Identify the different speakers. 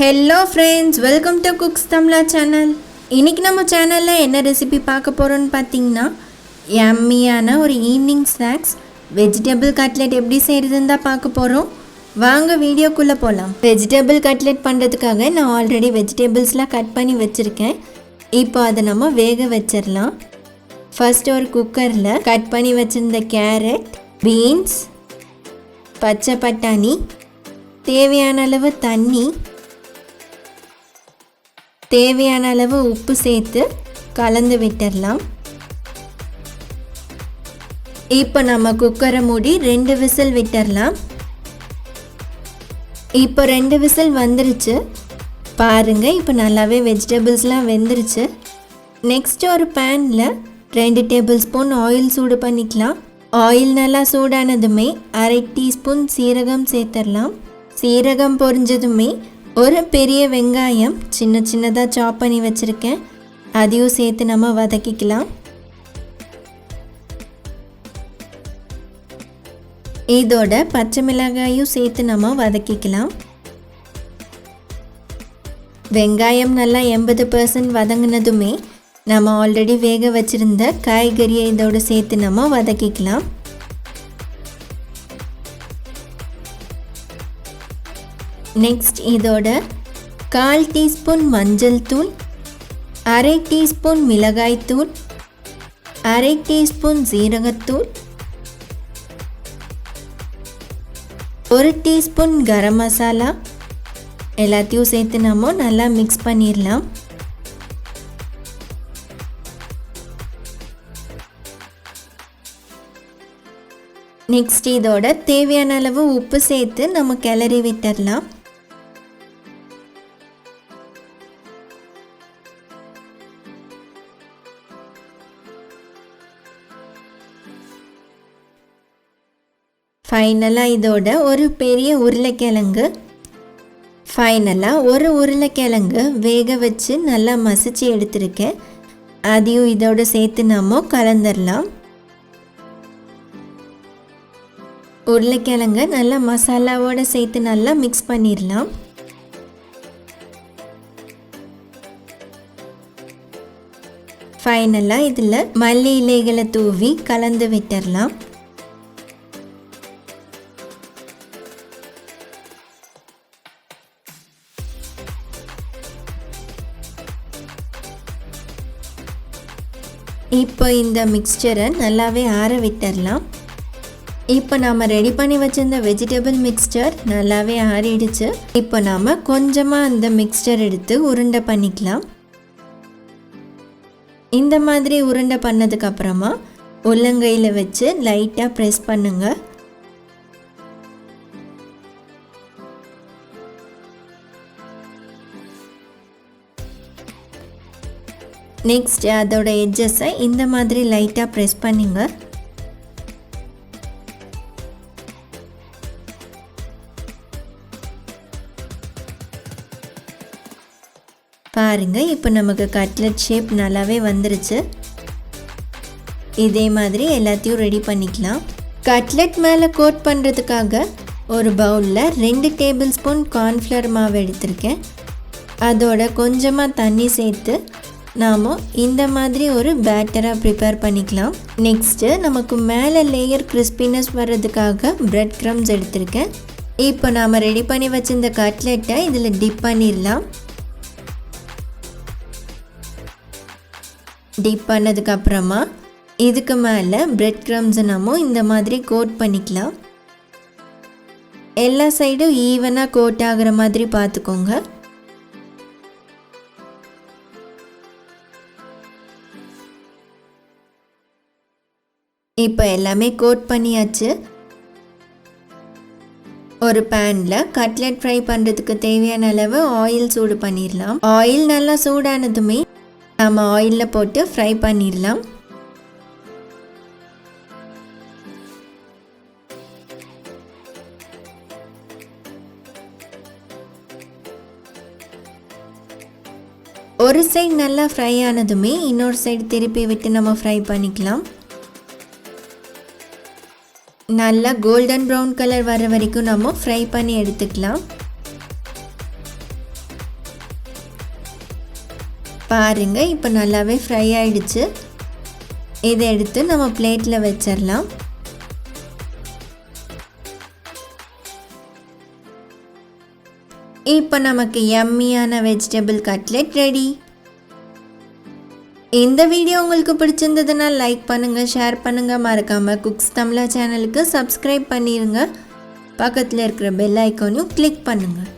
Speaker 1: Hello friends, welcome to Cookz Tamizha channel. இன்னைக்கு நம்ம சேனல்ல என்ன ரெசிபி பார்க்க போறோம்னு பாத்தீங்கன்னா yummy-ஆன ஒரு ஈவினிங் ஸ்நாக்ஸ் வெஜிடபிள் கட்லெட் எப்படி செய்யறதுன்னு தான் பார்க்க போறோம். வாங்க வீடியோக்குள்ள போலாம். வெஜிடபிள் கட்லெட் பண்றதுக்காக நான் ஆல்ரெடி வெஜிடபிள்ஸ்லாம் கட் பண்ணி வச்சிருக்கேன். இப்போ அதை நம்ம வேக வச்சிரலாம். ஃபர்ஸ்ட் ஒரு குக்கர்ல கட் பண்ணி வச்சிருந்த கேரட், பீன்ஸ், பச்சை பட்டாணி, தேவையான அளவு தண்ணி, தேவையான அளவு உப்பு சேர்த்து கலந்து விட்டுறலாம். இப்போ நம்ம குக்கரை மூடி 2 விசில் விட்டுறலாம். இப்போ 2 விசில் வந்துருச்சு பாருங்க. இப்போ நல்லாவே வெஜிடபிள்ஸ்லாம் வெந்துருச்சு. நெக்ஸ்ட் ஒரு பேனில் 2 டேபிள் ஸ்பூன் ஆயில் சூடு பண்ணிக்கலாம். ஆயில் நல்லா சூடானதுமே 1/2 டீஸ்பூன் சீரகம் சேர்த்துடலாம். சீரகம் பொரிஞ்சதுமே ஒரு பெரிய வெங்காயம் சின்ன சின்னதாக சாப் பண்ணி வச்சுருக்கேன், அதையும் சேர்த்து நம்ம வதக்கிக்கலாம். இதோட பச்சை மிளகாயும் சேர்த்து நம்ம வதக்கிக்கலாம். வெங்காயம் நல்லா 80% வதங்கினதுமே நம்ம ஆல்ரெடி வேக வச்சுருந்த காய்கறியை இதோட சேர்த்து நம்ம வதக்கிக்கலாம். நெக்ஸ்ட் இதோட 1/4 டீஸ்பூன் மஞ்சள் தூள், 1/2 டீஸ்பூன் மிளகாய் தூள், 1/2 டீஸ்பூன் ஜீரகத்தூள், 1 டீஸ்பூன் கரம் மசாலா எல்லாத்தையும் சேர்த்து நம்ம நல்லா மிக்ஸ் பண்ணிடலாம். நெக்ஸ்ட் இதோட தேவையான அளவு உப்பு சேர்த்து நம்ம கிளறி விட்டுடலாம். ஃபைனலாக இதோட ஒரு பெரிய உருளைக்கிழங்கு, ஒரு உருளைக்கிழங்கு வேக வச்சு நல்லா மசிச்சு எடுத்துருக்கேன், அதையும் இதோட சேர்த்து நம்ம கலந்துடலாம். உருளைக்கிழங்கு நல்லா மசாலாவோட சேர்த்து நல்லா மிக்ஸ் பண்ணிடலாம். ஃபைனலாக இதில் மல்லி இலைகளை தூவி கலந்து விட்டுடலாம். இப்போ இந்த மிக்ஸ்சரை நல்லாவே ஆற விட்டுடலாம். இப்போ நாம் ரெடி பண்ணி வச்சிருந்த வெஜிடபிள் மிக்ஸ்சர் நல்லாவே ஆறிடுச்சு. இப்போ நாம் கொஞ்சமாக அந்த மிக்ஸ்சர் எடுத்து உருண்டை பண்ணிக்கலாம். இந்த மாதிரி உருண்டை பண்ணதுக்கப்புறமா உள்ளங்கையில் வச்சு லைட்டாக ப்ரெஸ் பண்ணுங்க. நெக்ஸ்ட் அதோட எட்ஜஸை இந்த மாதிரி லைட்டாக ப்ரெஸ் பண்ணிங்க. பாருங்க, இப்போ நமக்கு கட்லெட் ஷேப் நல்லாவே வந்துருச்சு. இதே மாதிரி எல்லாத்தையும் ரெடி பண்ணிக்கலாம். கட்லெட் மேலே கோட் பண்ணுறதுக்காக ஒரு பவுலில் 2 டேபிள் ஸ்பூன் கார்ன்ஃப்ளவர் மாவு எடுத்திருக்கேன். அதோட கொஞ்சமாக தண்ணி சேர்த்து நாம் இந்த மாதிரி ஒரு பேட்டராக ப்ரிப்பேர் பண்ணிக்கலாம். நெக்ஸ்ட்டு நமக்கு மேலே லேயர் கிறிஸ்பினஸ் வர்றதுக்காக பிரெட் க்ரம்ஸ் எடுத்திருக்கேன். இப்போ நாம் ரெடி பண்ணி வச்சிருந்த கட்லெட்டை இதில் டிப் பண்ணிடலாம். டிப் பண்ணதுக்கப்புறமா இதுக்கு மேலே பிரெட் க்ரம்ஸை நம்ம இந்த மாதிரி கோட் பண்ணிக்கலாம். எல்லா சைடும் ஈவனாக கோட் ஆகிற மாதிரி பார்த்துக்கோங்க. இப்போ எல்லாமே கோட் பண்ணியாச்சு. ஒரு பேனில் கட்லெட் ஃப்ரை பண்ணுறதுக்கு தேவையான அளவு ஆயில் சூடு பண்ணிடலாம். ஆயில் நல்லா சூடானதுமே நம்ம ஆயிலில் போட்டு ஃப்ரை பண்ணிடலாம். ஒரு சைடு நல்லா ஃப்ரை ஆனதுமே இன்னொரு சைடு திருப்பி விட்டு நம்ம ஃப்ரை பண்ணிக்கலாம். நல்லா கோல்டன் ப்ரௌன் கலர் வர வரைக்கும் நம்ம ஃப்ரை பண்ணி எடுத்துக்கலாம். பாருங்கள், இப்போ நல்லாவே ஃப்ரை ஆயிடுச்சு. இதை எடுத்து நம்ம பிளேட்டில் வச்சிடலாம். இப்போ நமக்கு யம்மியான வெஜிடபிள் கட்லெட் ரெடி. இந்த வீடியோ உங்களுக்கு பிடிச்சிருந்ததுன்னா லைக் பண்ணுங்கள், ஷேர் பண்ணுங்கள். மறக்காமல் குக்ஸ் தமிழா சேனலுக்கு சப்ஸ்கிரைப் பண்ணிடுங்க. பக்கத்தில் இருக்கிற பெல் ஐக்கானையும் கிளிக் பண்ணுங்கள்.